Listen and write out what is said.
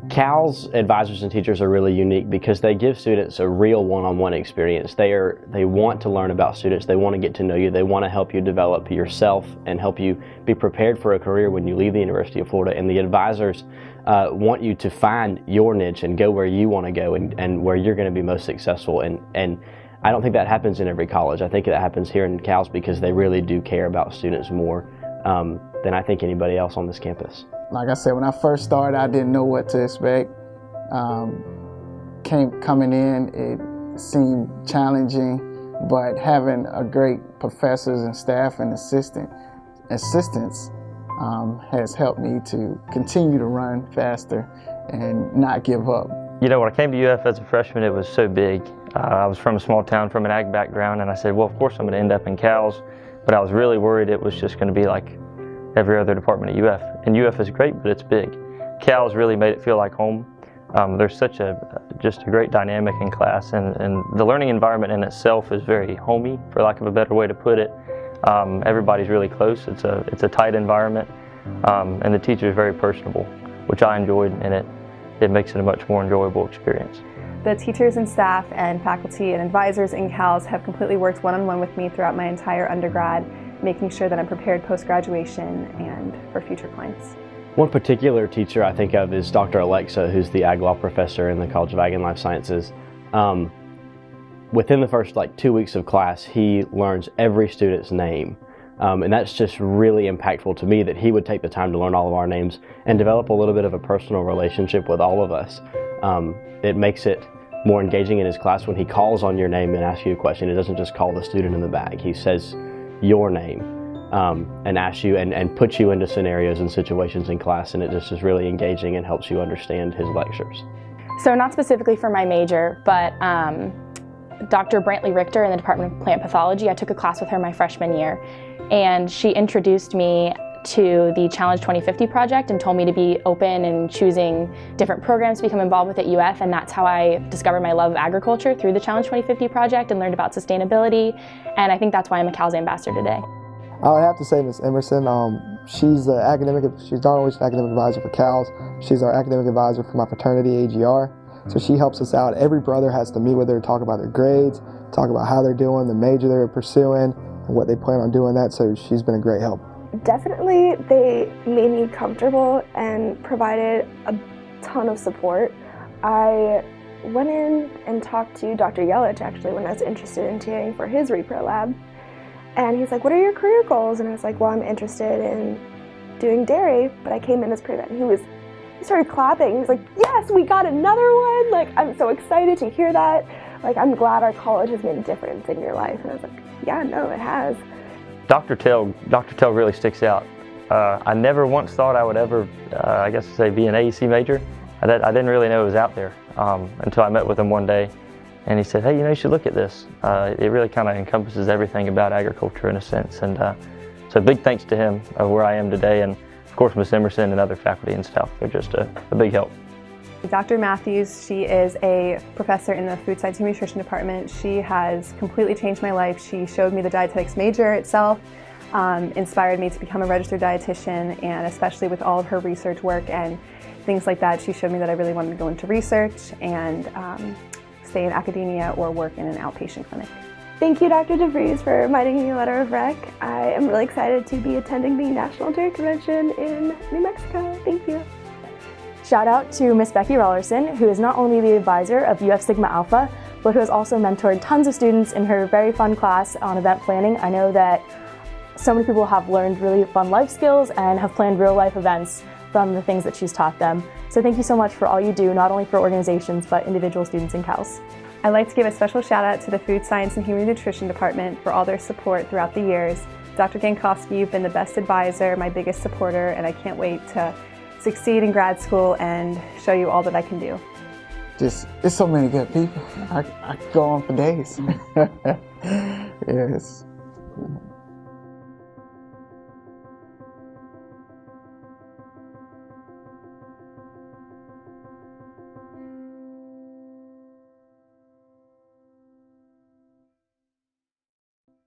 Cal's advisors and teachers are really unique because they give students a real one-on-one experience. They want to learn about students, they want to get to know you, they want to help you develop yourself and help you be prepared for a career when you leave the University of Florida. And the advisors want you to find your niche and go where you want to go and where you're going to be most successful. And I don't think that happens in every college. I think that happens here in Cal's because they really do care about students more than I think anybody else on this campus. Like I said, when I first started, I didn't know what to expect. Coming in, it seemed challenging, but having a great professors and staff and assistants has helped me to continue to run faster and not give up. You know, when I came to UF as a freshman, it was so big. I was from a small town, from an ag background, and I said, well, of course I'm going to end up in Cal's, but I was really worried it was just going to be like every other department at UF. And UF is great, but it's big. Cal's really made it feel like home. There's just a great dynamic in class, and the learning environment in itself is very homey, for lack of a better way to put it. Everybody's really close. It's a tight environment, and the teacher is very personable, which I enjoyed, and it makes it a much more enjoyable experience. The teachers and staff and faculty and advisors in Cal's have completely worked one-on-one with me throughout my entire undergrad, making sure that I'm prepared post-graduation and for future clients. One particular teacher I think of is Dr. Alexa, who's the Ag Law professor in the College of Ag and Life Sciences. Within the first 2 weeks of class, he learns every student's name. And that's just really impactful to me that he would take the time to learn all of our names and develop a little bit of a personal relationship with all of us. It makes it more engaging in his class when he calls on your name and asks you a question. It doesn't just call the student in the back. He says your name and asks you and puts you into scenarios and situations in class, and it just is really engaging and helps you understand his lectures. So not specifically for my major, but Dr. Brantley Richter in the Department of Plant Pathology, I took a class with her my freshman year, and she introduced me to the Challenge 2050 project and told me to be open and choosing different programs to become involved with at UF, and that's how I discovered my love of agriculture through the Challenge 2050 project and learned about sustainability, and I think that's why I'm a Cal's ambassador today. I would have to say Ms. Emerson. She's not only an academic advisor for Cal's, she's our academic advisor for my fraternity, AGR. So she helps us out. Every brother has to meet with her, talk about their grades, talk about how they're doing, the major they're pursuing, and what they plan on doing that. So she's been a great help. Definitely, they made me comfortable and provided a ton of support. I went in and talked to Dr. Yelich actually when I was interested in TAing for his repro lab. And he's like, what are your career goals? And I was like, well, I'm interested in doing dairy, but I came in as pre-vet. And he started clapping. He was like, yes, we got another one. Like, I'm so excited to hear that. Like, I'm glad our college has made a difference in your life. And I was like, yeah, no, it has. Dr. Tell really sticks out. I never once thought I would ever, be an AEC major. I didn't really know it was out there until I met with him one day. And he said, hey, you should look at this. It really kind of encompasses everything about agriculture in a sense. And so big thanks to him of where I am today. And of course, Ms. Emerson and other faculty and staff. They're just a big help. Dr. Matthews, she is a professor in the Food Science and Nutrition Department. She has completely changed my life. She showed me the dietetics major itself, inspired me to become a registered dietitian, and especially with all of her research work and things like that, she showed me that I really wanted to go into research and stay in academia or work in an outpatient clinic. Thank you, Dr. DeVries, for writing me a letter of rec. I am really excited to be attending the National Dairy Convention in New Mexico. Thank you. Shout out to Miss Becky Rollerson, who is not only the advisor of UF Sigma Alpha, but who has also mentored tons of students in her very fun class on event planning. I know that so many people have learned really fun life skills and have planned real life events from the things that she's taught them. So thank you so much for all you do, not only for organizations, but individual students in Cal's. I'd like to give a special shout out to the Food Science and Human Nutrition Department for all their support throughout the years. Dr. Gankowski, you've been the best advisor, my biggest supporter, and I can't wait to succeed in grad school and show you all that I can do. There's so many good people. I could go on for days. Yes.